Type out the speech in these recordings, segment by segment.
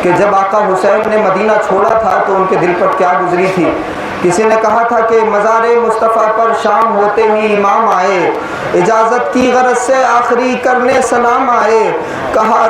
کہ جب آقا حسین نے مدینہ چھوڑا تھا تو ان کے دل پر کیا گزری تھی۔ کسی نے کہا تھا کہ مزار مصطفیٰ پر شام ہوتے ہی امام آئے، اجازت کی غرض سے آخری کرنے سلام آئے، کہا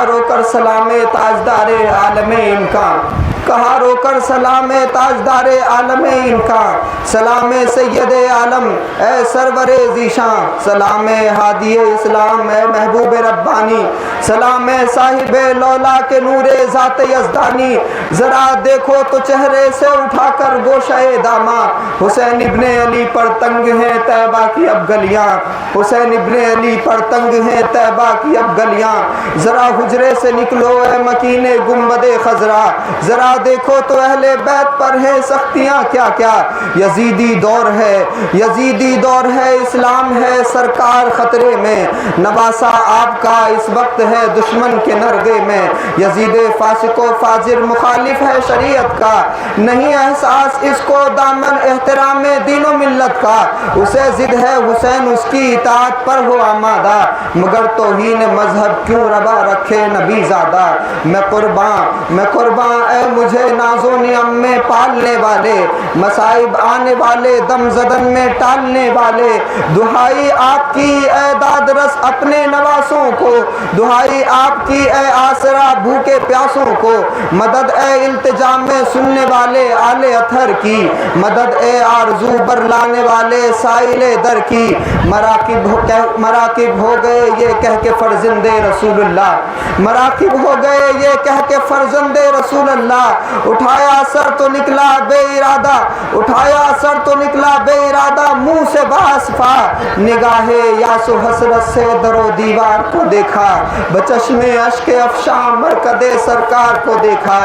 رو کر سلام تاجدار عالم امکان، کہا رو کر سلام تاجدار عالم امکان، سلام سید عالم اے سرور ذیشان، سلام ہادی اسلام اے محبوب ربانی، سلام صاحب لولا کے نور ذات یزدانی، ذرا دیکھو تو چہرے سے اٹھا کر گوشہ داما، حسین ابن علی پر تنگ ہیں طیبہ کی اب گلیاں، حسین ابن علی پر تنگ ہیں طیبہ کی اب گلیاں، ذرا حجرے سے نکلو اے مکین گنبد خضرا، ذرا دیکھو تو اہل بیت پر ہے سختیاں کیا کیا، یزیدی دور ہے اسلام ہے سرکار خطرے میں، نواسا آپ کا اس وقت ہے دشمن کے نرغے میں، یزید فاسق و فاجر مخالف ہے شریعت کا، نہیں احساس اس کو دامن احترام دین و ملت کا، اسے ضد ہے حسین اس کی اطاعت پر ہو آمادہ، مگر توہین مذہب کیوں روا رکھے نبی زادہ، میں قرباں اے مجھے ناز و نعم میں پالنے والے، مصائب آنے والے دم زدن میں ٹالنے والے، دہائی آپ کی اے داد رس اپنے نواسوں کو، دہائی آپ کی اے آسرا بھوکے پیاسوں کو، مدد اے التجا میں سننے والے آل اطہر کی، مدد اے آرزو برلانے والے سائل در کی، مراکب ہو گئے یہ کہہ کے فرزند رسول اللہ، مراکب ہو گئے یہ کہہ کے فرزند رسول اللہ، اٹھایا سر تو نکلا بے ارادہ، اٹھایا سر تو نکلا بے ارادہ منہ سے باسفا، نگاہ یاس و حسرت سے در و دیوار کو دیکھا، بچشم اشک افشاں مرکد سرکار کو دیکھا،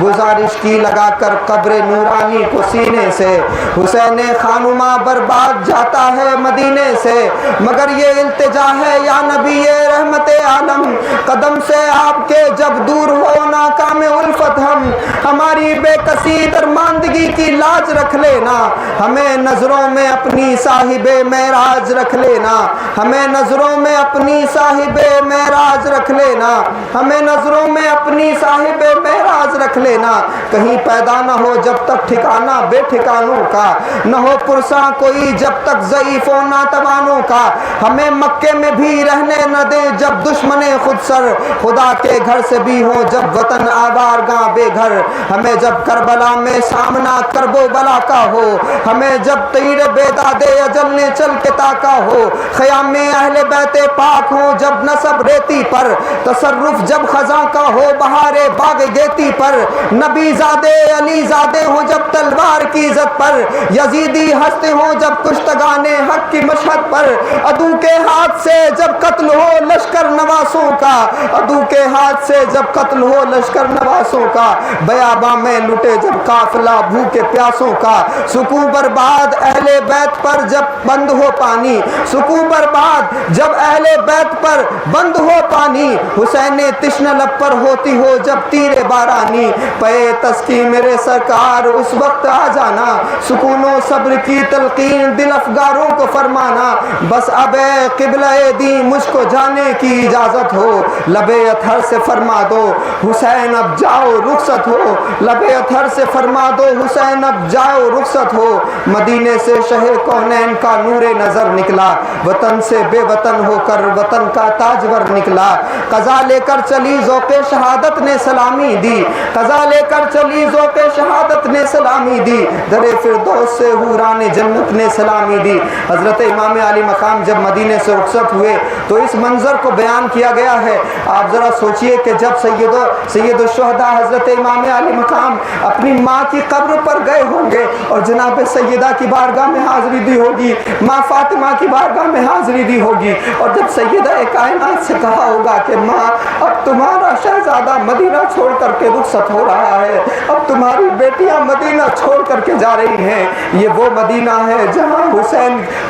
گزارش کی لگا کر قبر نورانی کو سینے سے، حسین خانمہ برباد جاتا ہے مدینے سے، مگر یہ التجا ہے یا نبی رحمت عالم، قدم سے آپ کے جب دور ہو ناکام الفت ہم، ہماری بے کسی درماندگی کی لاج رکھ لینا، ہمیں نظروں میں اپنی صاحب معراج رکھ لینا، ہمیں نظروں میں اپنی صاحب معراج رکھ لینا، ہمیں نظروں میں اپنی صاحب معراج رکھ لینا، کہیں پیدا نہ ہو جب تک ٹھکانہ بے ٹھکانوں کا، نہ ہو پرساں کوئی جب تک ضعیف و ناتوانوں کا، ہمیں مکے میں بھی رہنے نہ دیں جب دشمن خود سر، خدا کے گھر سے بھی ہو جب وطن آوارگاں بے گھر، ہمیں جب کربلا میں سامنا کرب و بلا کا ہو، ہمیں جب تیر بیداد اجل نے چل کے تاکا ہو، خیام اہل بیت پاک ہو جب نصب ریتی پر، تصرف جب خزاں کا ہو بہار باغ گیتی پر، نبی زادے علی زادے ہوں جب تلوار کی عزت پر، یزیدی ہستے ہوں جب کشتگان حق کی مشہد پر، عدو کے ہاتھ سے جب قتل ہو لشکر نواسوں کا، عدو کے ہاتھ سے جب قتل ہو لشکر نواسوں کا، بیاباں میں لٹے جب قافلہ بھوکے پیاسوں کا، سکون برباد اہل بیت پر جب بند ہو پانی، سکون برباد جب اہل بیت پر بند ہو پانی، حسین تشنہ لب پر ہوتی ہو جب تیر بارانی، پے تسکی میرے سرکار اس وقت آ جانا، سکون و صبر کی تلقین دل افگاروں کو فرمانا، بس اب اے قبلہ دین مجھ کو جانے کی اجازت ہو، لب اطہر سے فرما دو حسین اب جاؤ رخصت ہو، لب اطہر سے فرما دو حسین اب جاؤ رخصت ہو، مدینے سے شہ کونین کا نور نظر نکلا، وطن سے بے وطن ہو کر وطن کا تاجور نکلا، قضا لے کر چلی ذوق شہادت نے سلامی دی، قضا لے کر چلی ذوق شہادت نے سلامی دی، در فردوس سے حوران جنت نے سلامی دی۔ حضرت امام علی مقام جب مدینے سے رخصت ہوئے تو اس منظر کو بیان کیا گیا ہے، آپ ذرا سوچئے کہ جب سید الشہداء حضرت امام علی مقام اپنی ماں کی قبر پر گئے ہوں گے اور جناب سیدہ کی بارگاہ میں حاضری دی ہوگی، ماں فاطمہ کی بارگاہ میں حاضری دی ہوگی، اور جب سیدہ کائنات سے کہا ہوگا کہ ماں اب تمہارا شہزادہ مدینہ چھوڑ کر کے رخصت ہو رہا ہے، اب تمہاری بیٹیاں مدینہ چھوڑ کر کے جا رہی ہیں، یہ وہ مدینہ ہے جہاں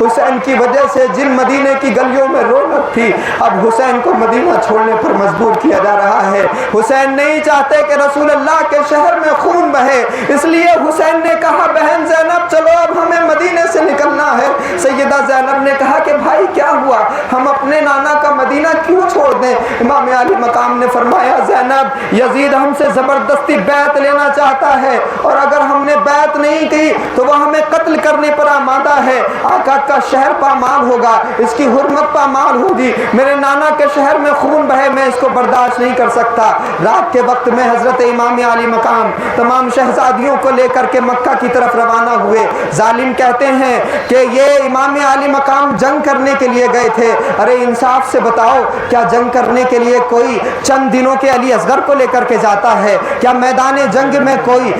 حسین کی وجہ سے جن مدینے کی گلیوں میں رونق تھی اب حسین کو مدینہ چھوڑنے پر مجبور کیا جا رہا ہے۔ حسین نہیں چاہتے کہ رسول اللہ کے شہر میں خون بہے۔ اس لیے حسین نے کہا بہن زینب چلو اب ہمیں مدینے سے نکلنا ہے۔ سیدہ زینب نے کہا کہ بھائی کیا ہوا، ہم اپنے نانا کا مدینہ کیوں چھوڑ دیں؟ امام علی مقام نے فرمایا زینب یزید ہم سے زبردستی بیعت لینا چاہتا ہے، اور اگر ہم نے بیعت نہیں کی تو وہ ہمیں قتل کرنے پر آمادہ ہے۔ آقا کا شہر پامال ہوگا، اس کی حرمت پامال ہوگی، میرے نانا کے شہر میں خون بہے، میں اس کو برداشت نہیں کر سکتا۔ رات کے وقت میں حضرت امام علی مقام تمام شہزادیوں کو لے کر کے مکہ کی طرف روانہ ہوئے۔ ظالم کہتے ہیں کہ یہ امام علی مقام جنگ کرنے کے لیے گئے تھے۔ ارے انصاف سے بتاؤ، کیا جنگ کرنے کے لیے کوئی چند دنوں کے علی اصغر کو لے کر کے جاتا ہے؟ کیا میدان جنگ میں کوئی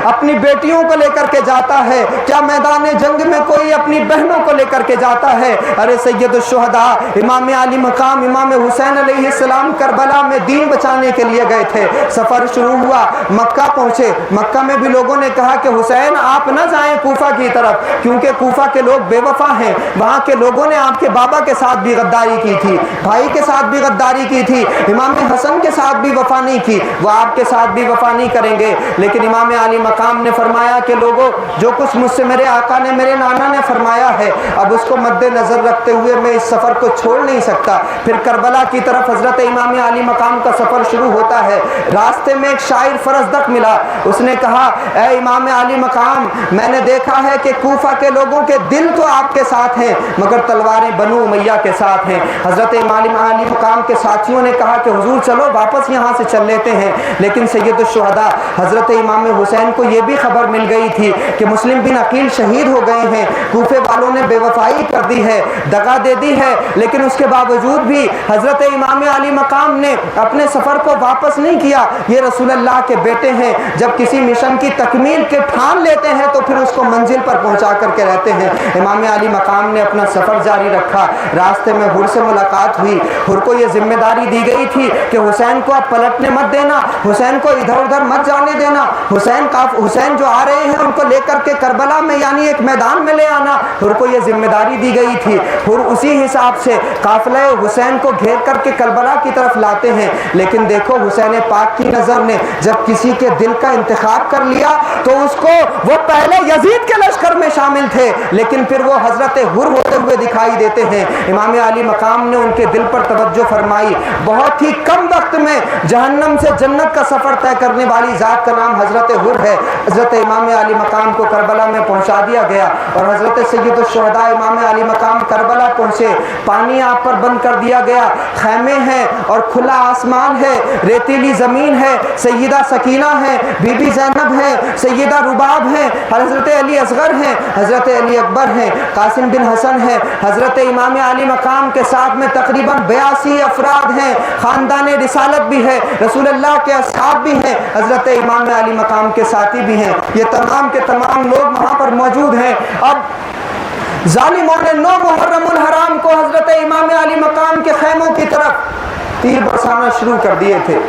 اپنی بیٹیوں کو لے کر کے جاتا ہے؟ کیا میدان جنگ میں کوئی اپنی بہنوں کو لے کر کے جاتا ہے؟ ارے سید الشہداء امام علی مقام امام حسین علیہ السلام کربلا میں دین بچانے کے لیے گئے تھے۔ سفر شروع ہوا، مکہ پہنچے۔ مکہ میں بھی لوگوں نے کہا کہ حسین آپ نہ جائیں کوفہ کی طرف، کیونکہ کوفہ کے لوگ بے وفا ہیں، وہاں کے لوگوں نے آپ کے بابا کے ساتھ بھی غداری کی تھی، بھائی کے ساتھ بھی غداری کی تھی، امام حسن کے ساتھ بھی وفا نہیں کی، وہ آپ کے ساتھ بھی وفا نہیں کریں گے۔ لیکن امام علی مقام نے فرمایا کہ لوگوں جو کچھ مجھ سے میرے آقا نے میرے نانا نے فرمایا ہے، اب اس کو مد نظر رکھتے ہوئے میں اس سفر کو چھوڑ نہیں سکتا۔ پھر کربلا کی طرف حضرت امام علی مقام کا سفر شروع ہوتا ہے۔ راستے میں ایک شاعر فرزدق ملا، اس نے کہا اے امام علی مقام میں نے دیکھا ہے کہ کوفہ کے لوگوں کے دل تو آپ کے ساتھ ہیں مگر تلواریں بنو امیہ کے ساتھ ہیں۔ حضرت امام علی مقام کے ساتھیوں نے کہا کہ حضور چلو واپس یہاں سے چل لیتے ہیں، لیکن سید الشہداء حضرت امام حسین کو یہ بھی خبر مل گئی تھی کہ مسلم بن عقیل شہید ہو گئے ہیں، کوفے والوں نے بے وفائی کر دی ہے، دغا دے دی ہے، لیکن اس کے باوجود بھی حضرت امام علی مقام نے اپنے سفر کو واپس نہیں کیا۔ یہ رسول اللہ کے بیٹے ہیں، جب کسی مشن کی تکمیل کے ٹھان لیتے ہیں تو پھر اس کو منزل پر پہنچا کر کے رہتے ہیں۔ امام علی مقام نے اپنا سفر جاری رکھا۔ راستے میں حر سے ملاقات ہوئی۔ حر کو یہ ذمہ داری دی گئی تھی کہ حسین کو اب پلٹنے مت دینا، حسین کو ادھر ادھر مت جانے دینا، حسین جو آ رہے ہیں ان کو لے کر کے کربلا میں یعنی ایک میدان میں لے آنا۔ حر کو یہ ذمہ داری دی گئی تھی۔ حر اسی حساب سے قافلہ حسین کو گھیر کر کے کربلا کی طرف لاتے ہیں، لیکن دیکھو حسین پاک کی نظر نے جب کسی کے دل کا انتخاب کر لیا تو اس کو وہ پہلے یزید کے لشکر میں شامل تھے لیکن پھر وہ حضرت حر ہوتے ہوئے دکھائی دیتے ہیں۔ امام علی مقام نے ان کے دل پر توجہ فرمائی۔ بہت ہی کم وقت میں جہنم سے جنت کا سفر طے کرنے والی ذات کا نام حضرت حر ہے۔ حضرت امام علی مقام کو کربلا میں پہنچا دیا گیا اور حضرت سید الشہداء امام علی مقام کربلا پہنچے۔ پانی آپ پر بند کر دیا گیا، خیمے ہیں اور کھلا آسمان ہے، ریتیلی زمین ہے، سیدہ سکینہ ہے، بی بی زینب ہے، سیدہ رباب ہے، حضرت علی اصغر ہیں، حضرت علی اکبر ہیں، قاسم بن حسن ہیں، حضرت امام علی مقام کے ساتھ میں تقریباً 82 افراد ہیں، خاندان رسالت بھی ہے، رسول اللہ کے اصحاب بھی ہیں، حضرت امام علی مقام کے ساتھی بھی ہیں، یہ تمام کے تمام لوگ وہاں پر موجود ہیں۔ اب ظالموں نے 9 محرم الحرام کو حضرت امام علی مقام کے خیموں کی طرف تیر برسانا شروع کر دیے تھے۔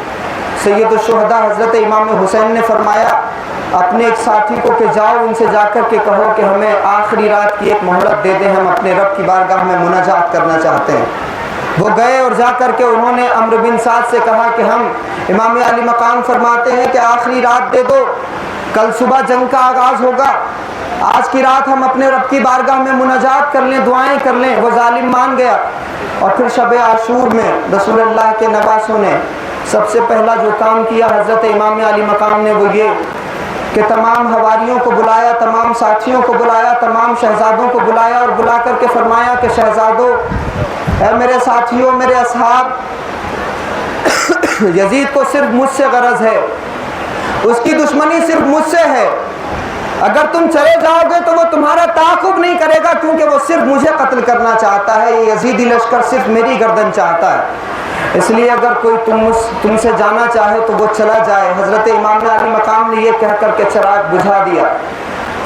سید الشہداء حضرت امام حسین نے فرمایا اپنے ایک ساتھی کو کہ جاؤ ان سے جا کر کے کہو کہ ہمیں آخری رات کی ایک مہلت دے دیں، ہم اپنے رب کی بارگاہ میں مناجات کرنا چاہتے ہیں۔ وہ گئے اور جا کر کے انہوں نے عمرو بن سعد سے کہا کہ ہم امام علی مقام فرماتے ہیں کہ آخری رات دے دو، کل صبح جنگ کا آغاز ہوگا، آج کی رات ہم اپنے رب کی بارگاہ میں مناجات کر لیں، دعائیں کر لیں۔ وہ ظالم مان گیا اور پھر شب عاشور میں رسول اللہ کے نواسوں نے سب سے پہلا جو کام کیا حضرت امام علی مقام نے وہ یہ کہ تمام حواریوں کو بلایا، تمام ساتھیوں کو بلایا، تمام شہزادوں کو بلایا اور بلا کر کے فرمایا کہ شہزادوں، اے میرے ساتھیوں، میرے اصحاب، یزید کو صرف مجھ سے غرض ہے، اس کی دشمنی صرف مجھ سے ہے، اگر تم چلے جاؤ گے تو وہ تمہارا تعاقب نہیں کرے گا کیونکہ وہ صرف مجھے قتل کرنا چاہتا ہے، یہ یزیدی لشکر صرف میری گردن چاہتا ہے، اس لیے اگر کوئی تم سے جانا چاہے تو وہ چلا جائے۔ حضرت امام علی مقام نے یہ کہہ کر کے چراغ بجھا دیا۔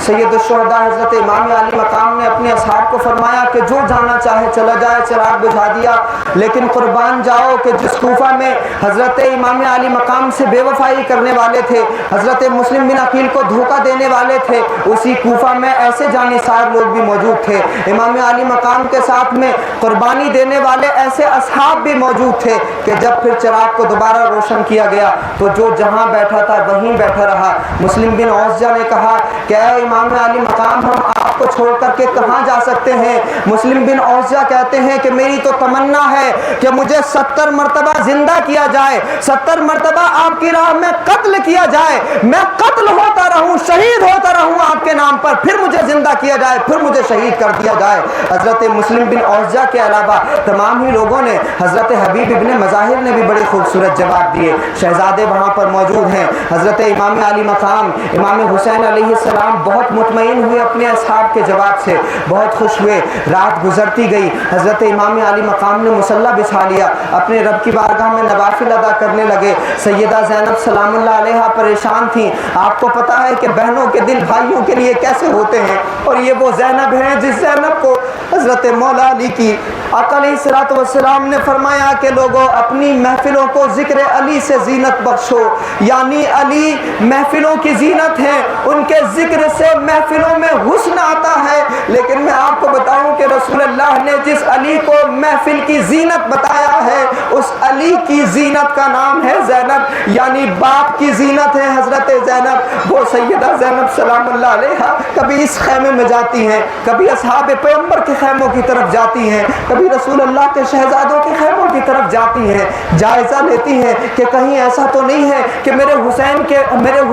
سید الشہداء حضرت امام علی مقام نے اپنے اصحاب کو فرمایا کہ جو جانا چاہے چلا جائے، چراغ بجھا دیا، لیکن قربان جاؤ کہ جس کوفہ میں حضرت امام علی مقام سے بے وفائی کرنے والے تھے، حضرت مسلم بن عقیل کو دھوکہ دینے والے تھے، اسی کوفہ میں ایسے جانثار لوگ بھی موجود تھے، امام علی مقام کے ساتھ میں قربانی دینے والے ایسے اصحاب بھی موجود تھے کہ جب پھر چراغ کو دوبارہ روشن کیا گیا تو جو جہاں بیٹھا تھا وہیں بیٹھا رہا۔ مسلم بن اوسجہ نے کہا کہ اے امام علی مقام، ہم آپ کو چھوڑ کر کے کہاں جا سکتے ہیں؟ مسلم بن اوسجہ کہتے ہیں کہ میری تو تمنا ہے کہ مجھے 70 مرتبہ زندہ کیا جائے، 70 مرتبہ آپ کی راہ میں قتل کیا جائے، میں قتل ہوتا رہوں، شہید ہوتا رہوں آپ کے نام پر، پھر مجھے زندہ کیا جائے، پھر مجھے شہید کر دیا جائے۔ حضرت مسلم بن اوسجہ کے علاوہ تمام ہی لوگوں نے، حضرت حبیب ابن مظاہر نے بھی بڑے خوبصورت جواب دیے۔ شہزادے وہاں پر موجود ہیں۔ حضرت امام علی مقام امام حسین علیہ السلام بہت مطمئن ہوئے اپنے اصحاب کے جواب سے، بہت خوش ہوئے۔ رات گزرتی گئی، حضرت امام علی مقام نے مصلی بچھا لیا، اپنے رب کی بارگاہ میں نوافل ادا کرنے لگے۔ سیدہ زینب سلام اللہ علیہا پریشان تھیں۔ آپ کو پتہ ہے کہ بہنوں کے دل بھائیوں کے لیے کیسے ہوتے ہیں، اور یہ وہ زینب ہیں جس زینب کو حضرت مولا علی کی آقا علیہ الصلوۃ والسلام نے فرمایا کہ لوگوں اپنی محفلوں کو ذکر علی سے زینت بخشو، یعنی علی محفلوں کی زینت ہیں، ان کے ذکر سے محفلوں میں حسن آتا ہے۔ لیکن میں آپ کو بتاؤں کہ رسول اللہ نے جس علی کو محفل کی زینت بتایا ہے، اس علی کی زینت کا نام ہے زینب، یعنی باپ کی زینت ہے حضرت زینب۔ وہ سیدہ زینب سلام اللہ علیہا کبھی اس خیمے میں جاتی ہیں، کبھی اصحاب پیغمبر کے خیموں کی طرف جاتی ہیں، کبھی رسول اللہ کے شہزادوں کے خیموں کی طرف جاتی ہیں، جائزہ لیتی ہیں کہ کہیں ایسا تو نہیں ہے کہ میرے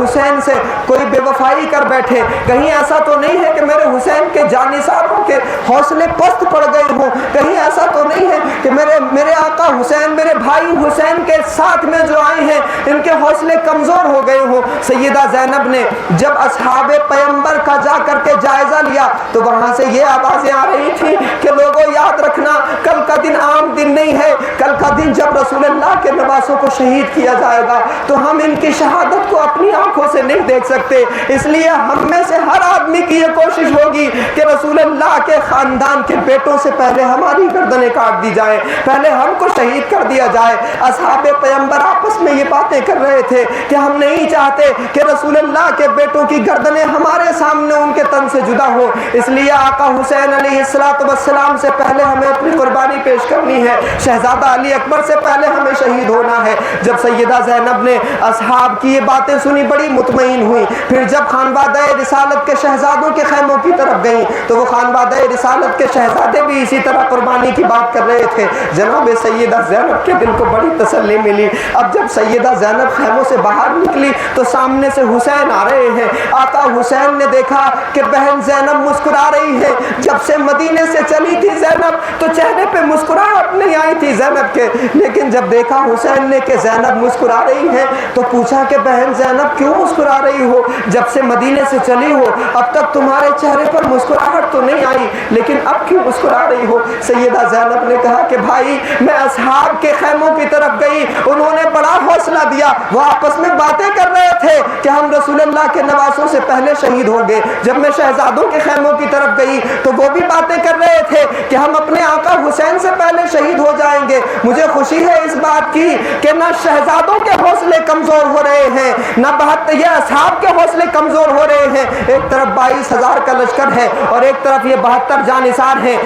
حسین سے کوئی بے وفائی کر بیٹھے، کہیں ایسا تو نہیں ہے کہ میرے حسین کے جانثاروں کے حوصلے پست پڑ گئے ہوں، کہیں ایسا تو نہیں ہے کہ میرے آقا حسین، میرے بھائی حسین کے ساتھ میں جو آئے ہیں ان کے حوصلے کمزور ہو گئے ہوں۔ سیدہ زینب نے جب اصحاب پیغمبر کا جا کر کے جائزہ لیا تو وہاں سے یہ آوازیں آ رہی تھی کہ لوگوں یاد رکھنا، کل کا دن عام دن نہیں ہے، کل کا دن جب رسول اللہ کے نواسوں کو شہید کیا جائے گا تو ہم ان کی شہادت کو اپنی آنکھوں سے نہیں دیکھ سکتے، اس لیے ہم میں سے ہر آدمی کی یہ کوشش ہوگی کہ رسول اللہ کے خاندان کے بیٹوں سے پہلے ہماری گردنیں کاٹ دی جائیں، پہلے ہم کو شہید کر دیا جائے۔ اصحاب پیغمبر آپس میں یہ باتیں کر رہے تھے کہ ہم نہیں چاہتے کہ رسول اللہ کے بیٹوں کی گردنیں ہمارے سامنے ان کے تن سے جدا ہو، اس لیے آقا حسین علیہ السلام سے پہلے ہمیں اپنی قربانی پیش کرنی ہے، شہزادہ علی اکبر سے پہلے ہمیں شہید ہونا ہے۔ جب سیدہ زینب نے اصحاب کی یہ باتیں سنی بڑی مطمئن ہوئی، پھر جب خانوادہ رسالت کے شہزادوں کے خیموں کی طرف گئیں تو وہ خانوادہ رسالت کے شہزادے بھی اسی طرح قربانی کی بات کر رہے تھے۔ جناب سیدہ زینب کے دل کو بڑی تسلی ملی۔ اب جب سیدہ زینب خیموں سے باہر نکلی تو سامنے سے حسین آ رہے ہیں۔ آقا حسین نے دیکھا کہ بہن زینب مسکرا رہی ہے، جب سے مدینے سے چلی تھی زینب تو چہرے پہ مسکراہٹ نہیں آئی تھی زینب کے، لیکن جب دیکھا حسین نے کہ زینب مسکرا رہی ہے تو پوچھا کہ بہن زینب کیوں مسکرا رہی ہو؟ جب سے مدینے سے چلی ہو اب تک تمہارے چہرے پر مسکراہٹ تو نہیں آئی، لیکن اب کیوں مسکرا رہی ہو؟ سیدہ زینب نے کہا کہ بھائی میں اصحاب کے خیموں کی طرف گئی، انہوں نے بڑا حوصلہ دیا، وہ آپس میں باتیں کر رہے تھے کہ ہم رسول اللہ کے نواسوں سے پہلے شہید ہوں گے۔ جب میں شہزادوں کے خیموں کی طرف گئی تو وہ بھی باتیں کر رہے تھے کہ ہم اپنے آقا حسین سے پہلے شہید ہو جائیں گے۔ مجھے خوشی ہے اس بات کی کہ نہ شہزادوں کے حوصلے کمزور ہو رہے ہیں، نہ یہ اصحاب کے حوصلے کمزور ہو رہے ہیں۔ ایک طرف 22,000 کا لشکر ہے اور ایک طرف یہ 72 جانثار ہیں،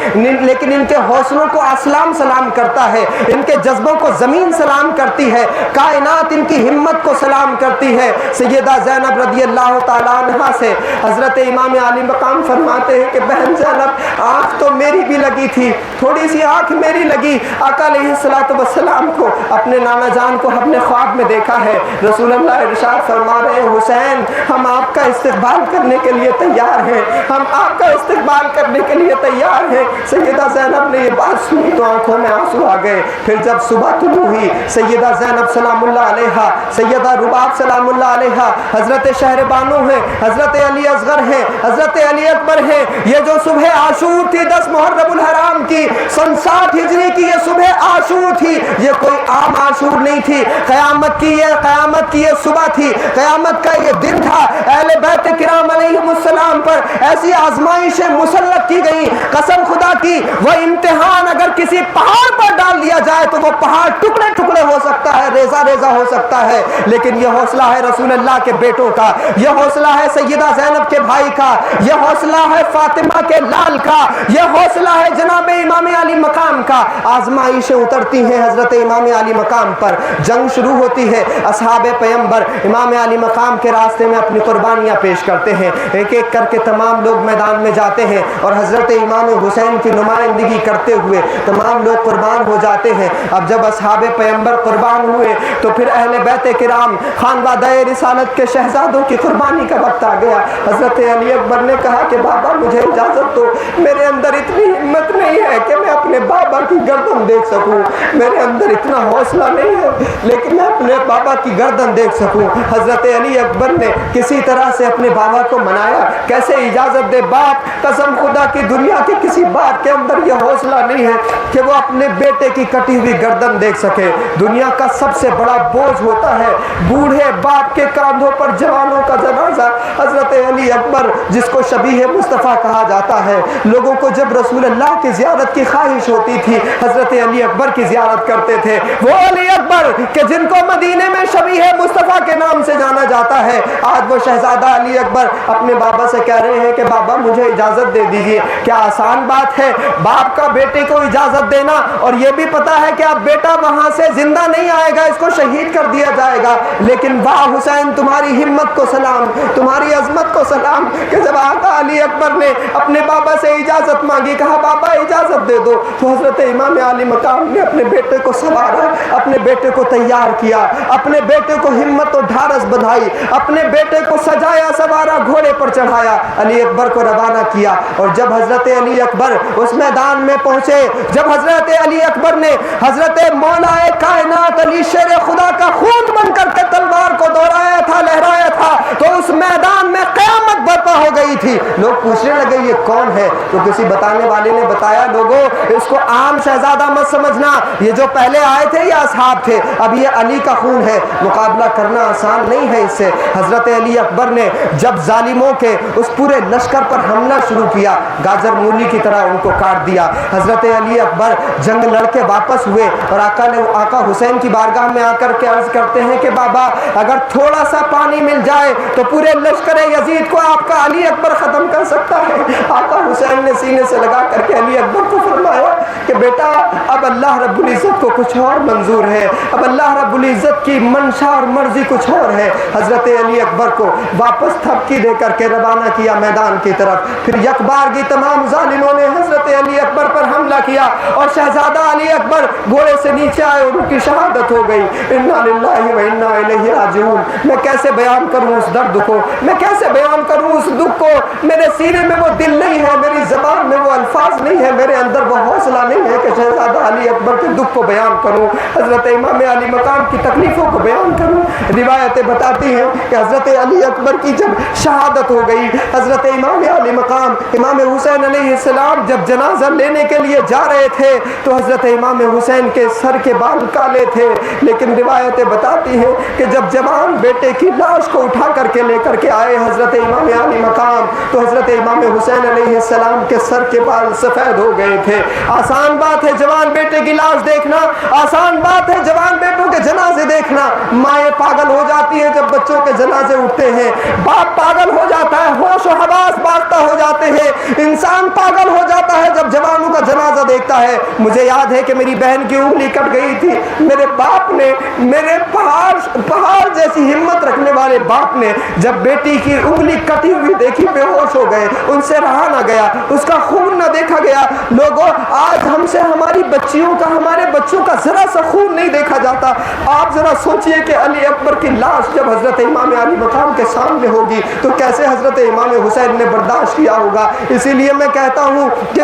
لیکن ان کے حوصلوں کو آسمان سلام کرتا ہے، ان کے جذبوں کو زمین سلام کرتی ہے، کائنات ان کی ہمت کو سلام کرتی ہے۔ سیدہ زینب رضی اللہ تعالیٰ عنہا سے حضرت امام علی مقام فرماتے ہیں کہ بہن زینب آنکھ تو میری بھی لگی تھی، تھوڑی سی آنکھ میری لگی، آقا علیہ السلام کو اپنے نانا جان کو اپنے خواب میں دیکھا ہے۔ رسول اللہ ارشاد فرما رہے ہیں حسین ہم آپ کا استقبال کرنے کے لیے تیار ہیں، ہم آپ کا استقبال کرنے کے لیے تیار ہیں۔ سیدہ زینب نے یہ بات سنی تو آنکھوں میں آنسو آ گئے۔ پھر جب صبح طلوع ہوئی سیدہ زینب سلام اللہ اللہ علیہ, سیدہ رباب سلام اللہ علیہ, حضرت شہر بانو ہیں, حضرت علی اصغر ہیں, حضرت علی اکبر ہیں. یہ جو صبح عاشور تھی 10 محرم الحرام کی سن 60 ہجری کی, یہ صبح عاشور تھی, یہ کوئی عام عاشور نہیں تھی. قیامت کی یہ صبح تھی, قیامت کا یہ دن تھا. اہل بیت کرام علیہم السلام پر ایسی آزمائشیں مسلط کی گئی, قسم خدا کی وہ امتحان اگر کسی پہاڑ پر ڈال دیا جائے تو وہ پہاڑ ٹکڑے ٹکڑے ہو سکتا ہے, ریزہ ریزہ ہو سکتا ہے, لیکن یہ حوصلہ ہے رسول اللہ کے بیٹوں کا, یہ حوصلہ ہے سیدہ زینب کے بھائی کا, یہ حوصلہ ہے فاطمہ کے لال کا, یہ حوصلہ ہے جناب امام علی مقام کا. آزمائشیں اترتی ہیں حضرت امام علی مقام پر, جنگ شروع ہوتی ہے, اصحاب پیغمبر امام علی مقام کے راستے میں اپنی قربانیاں پیش کرتے ہیں, ایک ایک کر کے تمام لوگ میدان میں جاتے ہیں اور حضرت امام حسین کی نمائندگی کرتے ہوئے تمام لوگ قربان ہو جاتے ہیں. اب جب اصحاب پیغمبر قربان ہوئے تو پھر اہل بیت کرام خانوادہ رسالت کے شہزادوں کی قربانی کا وقت آ گیا. حضرت علی اکبر نے کہا کہ بابا مجھے اجازت دو, میرے اندر اتنی ہمت نہیں ہے کہ میں اپنے بابا کی گردن دیکھ سکوں, میرے اندر اتنا حوصلہ نہیں ہے لیکن میں اپنے بابا کی گردن دیکھ سکوں. حضرت علی اکبر نے کسی طرح سے اپنے بابا کو منایا, کیسے اجازت دے باپ, قسم خدا کی دنیا کے کسی باپ کے اندر یہ حوصلہ نہیں ہے کہ وہ اپنے بیٹے کی کٹی ہوئی گردن دیکھ سکے. دنیا کا سب سے بڑا بوجھ ہوتا ہے بوڑھے باپ کے کاندھوں پر جوانوں کا جنازہ. حضرت علی اکبر جس کو شبیہ مصطفیٰ کہا جاتا ہے, لوگوں کو جب رسول اللہ کی زیارت کی خواہش ہوتی تھی حضرت علی اکبر کی زیارت کرتے تھے. وہ علی اکبر کہ جن کو مدینے میں شبیہ مصطفیٰ کے نام سے جانا جاتا ہے, آج وہ شہزادہ علی اکبر اپنے بابا سے کہہ رہے ہیں کہ بابا مجھے اجازت دے دیجئے. کیا آسان بات ہے باپ کا بیٹے کو اجازت دینا, اور یہ بھی پتا ہے کہ اب بیٹا وہاں سے زندہ نہیں آئے گا, اس کو شہید کر دیا جائے گا. لیکن واہ حسین تمہاری ہمت کو سلام, تمہاری عظمت کو سلام کہ جب آقا علی اکبر نے اپنے بابا سے اجازت مانگی, کہا بابا اجازت دے دو, تو حضرت امام علی مقام نے اپنے بیٹے کو سنوارا, اپنے بیٹے کو تیار کیا, اپنے بیٹے کو ہمت و ڈھارس بندھائی, اپنے بیٹے کو سجایا سوارا, گھوڑے پر چڑھایا, علی اکبر کو روانہ کیا. اور جب حضرت علی اکبر اس میدان میں پہنچے, جب حضرت علی اکبر نے حضرت مولا کائنات علی شیر خدا کا خون بن کر کے تلوار کو دوڑایا تھا, لہرایا تھا, تو اس میدان میں قیامت برپا ہو گئی تھی. لوگ پوچھنے لگے یہ کون ہے, تو کسی بتانے والے نے بتایا لوگوں اس کو عام شہزادہ مت سمجھنا, یہ جو پہلے آئے تھے یہ اصحاب تھے, اب یہ علی کا خون ہے, مقابلہ کرنا آسان نہیں ہے اس سے. حضرت علی اکبر نے جب ظالموں کے اس پورے لشکر پر حملہ شروع کیا, گاجر مولی کی طرح ان کو کاٹ دیا. حضرت علی اکبر جنگ لڑ کے واپس ہوئے اور آقا حسین کی بارگاہ میں آ کر کے عرض کرتے ہیں کہ بابا اگر تھوڑا سا پانی مل جائے تو پورے لشکر یزید کو آپ کا علی اکبر ختم کر سکتا ہے. آقا حسین نے سینے سے لگا کر کے علی اکبر کو فرمایا کہ بیٹا اب اللہ رب العزت کو کچھ اور منظور ہے, اب اللہ رب العزت کی منشا اور مرضی کچھ اور ہے. حضرت علی اکبر کو واپس تھپکی دے کر کے روانہ کیا میدان کی طرف. پھر یکبارگی تمام ظالموں نے حضرت علی اکبر پر حملہ کیا اور شہزادہ علی اکبر گھوڑے سے نیچے آئے اور ان کی شہادت ہو گئی. انا للہ و انا الیہ راجعون. میں کیسے بیان کروں اس درد کو, میں کیسے بیان کروں اس دکھ کو, میرے سینے میں وہ دل نہیں ہے, میری زبان میں وہ الفاظ نہیں ہے, میرے اندر وہ حوصلہ نہیں ہے کہ شہزادہ علی اکبر کے دکھ کو بیان کروں, حضرت امام علی مقام کی تکلیفوں کو بیان کروں. روایتیں بتاتی ہیں کہ حضرت علی اکبر کی جب شہادت ہو گئی, حضرت امام علی مقام امام حسین علیہ السلام جب جنازہ لینے کے لیے جا رہے تھے تو حضرت امام حسین کے سر کے بال کالے تھے. لیکن روایتیں بتاتی ہیں کہ جب جوان بیٹے کی لاش کو اٹھا کر کے لے کر کے آئے حضرت امام علی مقام, تو حضرت امام حسین علیہ السلام کے سر کے بال سفید ہو گئے تھے. آسان بات ہے جوان بیٹے کی لاش دیکھنا, آسان بات ہے جوان بیٹوں کے جنازے دیکھنا. مائیں پاگل ہو جاتی ہیں جب بچوں کے جنازے اٹھتے ہیں, باپ پاگل ہو جاتا ہے, ہوش و حواس باختہ ہو جاتے ہیں, انسان پاگل ہو جاتا ہے جب جوانوں کا جنازہ دیکھتا ہے. مجھے یاد ہے کہ میری بہن کی انگلی کٹ گئی تھی, میرے باپ نے, میرے پہاڑ جیسی ہمت رکھنے والے باپ نے جب بیٹی کی انگلی کٹی ہوئی دیکھی بے ہوش ہو گئے, ان سے رہا نہ گیا, اس کا خون نہ دیکھا گیا. لوگوں آج ہم سے ہماری بچیوں کا, ہمارے بچوں کا ذرا سا خون نہیں دیکھا جاتا. آپ ذرا سوچئے کہ علی اکبر کی لاش جب حضرت امام علی مقام کے سامنے ہوگی تو کیسے حضرت امام حسین نے برداشت کیا ہوگا. اسی لیے میں کہتا ہوں کہ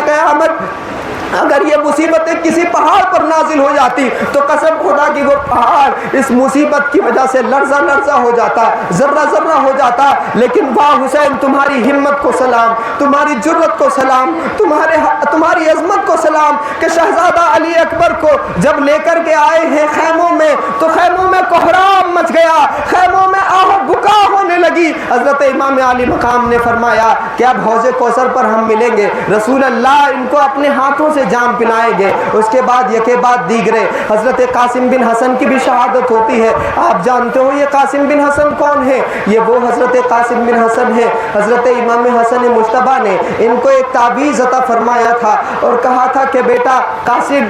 اگر یہ مصیبتیں کسی پہاڑ پر نازل ہو جاتی تو قسم خدا کی وہ پہاڑ اس مصیبت کی وجہ سے لرزہ لرزہ ہو جاتا، ذرہ ذرہ ہو جاتا۔ لیکن واہ حسین، تمہاری ہمت کو سلام، تمہاری جرت کو سلام، تمہاری عظمت کو سلام کہ شہزادہ علی اکبر کو جب لے کر کے آئے ہیں خیموں میں تو خیموں میں کوہرام مچ گیا، خیموں میں آہ بکا ہونے لگی۔ حضرت امام علی مقام نے فرمایا کہ اب حوض کوثر پر ہم ملیں گے، رسول اللہ ان کو اپنے ہاتھوں سے جام پلائیں گے۔ اس کے بعد یکے بعد دیگرے حضرت قاسم بن حسن کی بھی شہادت ہوتی ہے۔ آپ جانتے ہو یہ قاسم بن حسن کون ہے؟ یہ وہ حضرت قاسم بن حسن ہے، حضرت امام حسن مجتبیٰ نے ان کو ایک تعویذ عطا فرمایا تھا اور کہا تھا کہ بیٹا قاسم،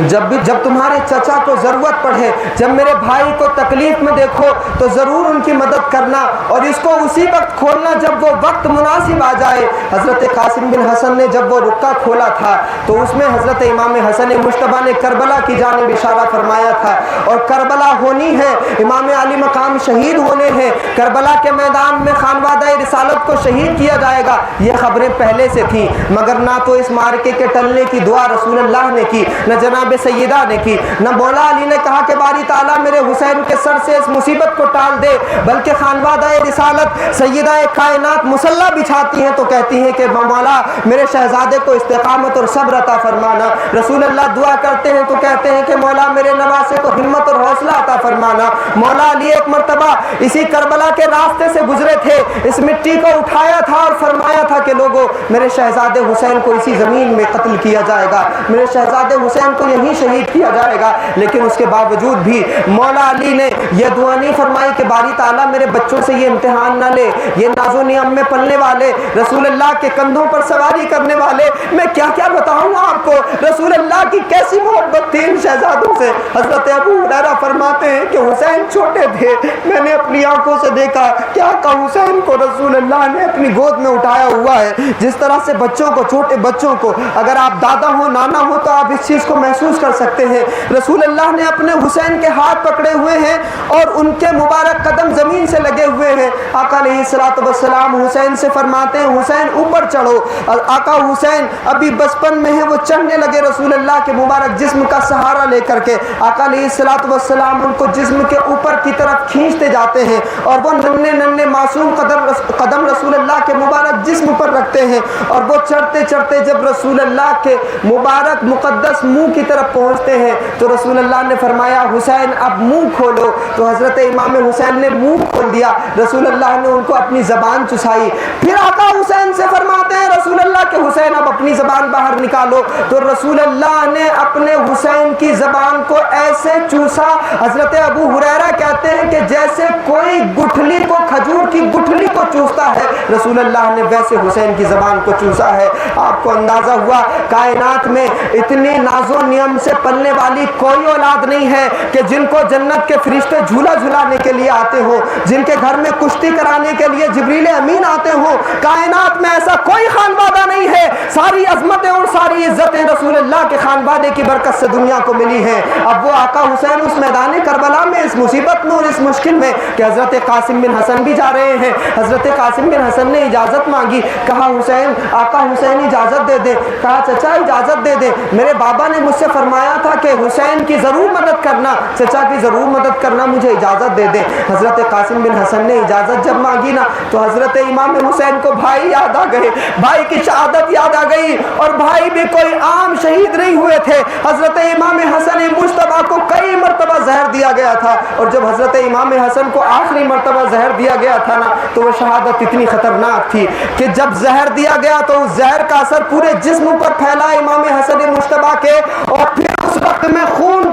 جب تمہارے چچا کو ضرورت پڑے، جب میرے بھائی کو تکلیف میں دیکھو تو ضرور ان کی مدد کرنا اور اس کو اسی وقت کھولنا جب وہ وقت مناسب آ جائے۔ حضرت قاسم بن حسن نے جب وہ رکا کھولا تھا تو اس میں حضرت امام حسن مجتبیٰ نے کربلا کی جانب اشارہ فرمایا تھا، اور کربلا ہونی ہے، امام علی مقام شہید ہونے ہیں، کربلا کے میدان میں خانوادہ رسالت کو شہید کیا جائے گا، یہ خبریں پہلے سے تھیں، مگر نہ تو اس مارکے کے ٹلنے کی دعا رسول اللہ نے کی، نہ جناب سیدہ نے کی، نہ مولا علی نے کہا کہ باری تعالیٰ میرے حسین کے سر سے اس مصیبت کو ٹال دے، بلکہ خانوادہ رسالت سیدہ کائنات مسلح بچھاتی ہیں تو کہتی ہیں کہ مولا میرے شہزادے کو استقامت اور صبر عطا فرمانا۔ رسول اللہ دعا کرتے ہیں تو کہتے ہیں کہ مولا میرے نواسے کو ہمت اور حوصلہ عطا فرمانا۔ مولا علی ایک مرتبہ اسی کربلا کے راستے سے گزرے تھے، اس مٹی کو اٹھایا تھا اور فرمایا تھا کہ لوگوں میرے شہزادے حسین کو اسی زمین میں قتل کیا جائے گا، میرے شہزادے حسین کو یہیں شہید کیا جائے گا۔ لیکن اس کے باوجود بھی مولا علی نے یہ دعا نہیں فرمائی کہ باری تعالیٰ میرے بچوں سے یہ امتحان نہ لے، یہ ناز و نعم میں پلنے والے، رسول اللہ کے کندھوں پر سواری کرنے والے، میں کیا کیا بتاؤں آپ کو رسول اللہ کی کیسی محبت تھی ان شہزادوں سے۔ حضرت ابو ہریرہ فرماتے ہیں کہ حسین چھوٹے تھے، میں نے اپنی آنکھوں سے دیکھا کہ آقا حسین کو رسول اللہ نے اپنی گود میں اٹھایا ہوا ہے۔ جس طرح سے بچوں کو، چھوٹے بچوں کو، اگر آپ دادا ہو نانا ہو تو آپ اس چیز کو محسوس کر سکتے ہیں، رسول اللہ نے اپنے حسین کے ہاتھ پکڑے ہوئے ہیں اور ان کے مبارک قدم زمین سے لگے ہوئے ہیں۔ آقا علیہ الصلوۃ والسلام حسین سے فرماتے ہیں حسین اوپر چڑھو، اور آقا حسین ابھی بچپن میں ہیں، وہ چڑھنے لگے رسول اللہ کے مبارک جسم کا سہارا لے کر کے، آقا علیہ الصلوۃ والسلام ان کو جسم کے اوپر کی طرف کھینچتے جاتے ہیں اور وہ ننھے ننھے معصوم قدم رسول اللہ کے مبارک جسم پر رکھتے ہیں، اور وہ چڑھتے چڑھتے جب رسول اللہ کے مبارک مقدس منہ کی طرف پہنچتے ہیں تو رسول اللہ نے فرمایا حسین اب منہ کھولو، تو حضرت امام حسین نے منہ کھول دیا، رسول اللہ نے ان کو اپنی زبان چسائی، پھر آقا حسین سے فرماتے ہیں رسول اللہ کہ حسین اب اپنی زبان باہر نکالو، تو رسول اللہ نے اپنے حسین کی زبان کو ایسے چوسا، حضرت ابو ہریرہ کہتے ہیں کہ جیسے کوئی گٹھلی کو، کھجور کی گٹھلی کو چوستا ہے، رسول اللہ نے ویسے حسین کی زبان کو چوسا ہے۔ آپ کو اندازہ ہوا کائنات میں اتنے ناز و نعم سے پلنے والی کوئی اولاد نہیں ہے کہ جن کو جنت کے فرشتے جھولا جھلانے کے لیے آتے ہوں، جن کے گھر میں کشتی کرانے کے لیے جبریل امین آتے ہوں، کائنات میں ایسا کوئی خانوادہ نہیں ہے۔ ساری عظمتیں اور ساری عزتیں رسول اللہ کے خانوادے کی برکت سے دنیا کو ملی ہیں۔ اب وہ آقا حسین اس میدان کربلا میں، اس مصیبت میں اور اس مشکل میں کہ حضرت قاسم بن حسن بھی جا رہے ہیں، حضرت قاسم بن حسن نے اجازت مانگی، کہا حسین، آقا حسین اجازت دے دیں، کہا چچا اجازت دے دیں، میرے بابا نے مجھ سے فرمایا تھا کہ حسین کی ضرور مدد کرنا، چچا کی ضرور مدد کرنا، مجھے اجازت دے دیں۔ حضرت قاسم بن حسن نے اجازت جب مانگی نا تو حضرت امام حسین کو بھائی یاد آ گئے، بھائی کی شہادت یاد آ گئی، اور بھائی بھی کوئی عام شہید نہیں ہوئے تھے، حضرت امام حسن مجتبیٰ کو کئی مرتبہ زہر دیا گیا تھا، اور جب حضرت امام حسن کو آخری مرتبہ زہر دیا گیا تھا نا تو وہ شہادت اتنی خطرناک تھی کہ جب زہر دیا گیا تو اس زہر کا اثر پورے جسم پر پھیلا امام حسن مجتبیٰ کے، اور پھر اس وقت میں خون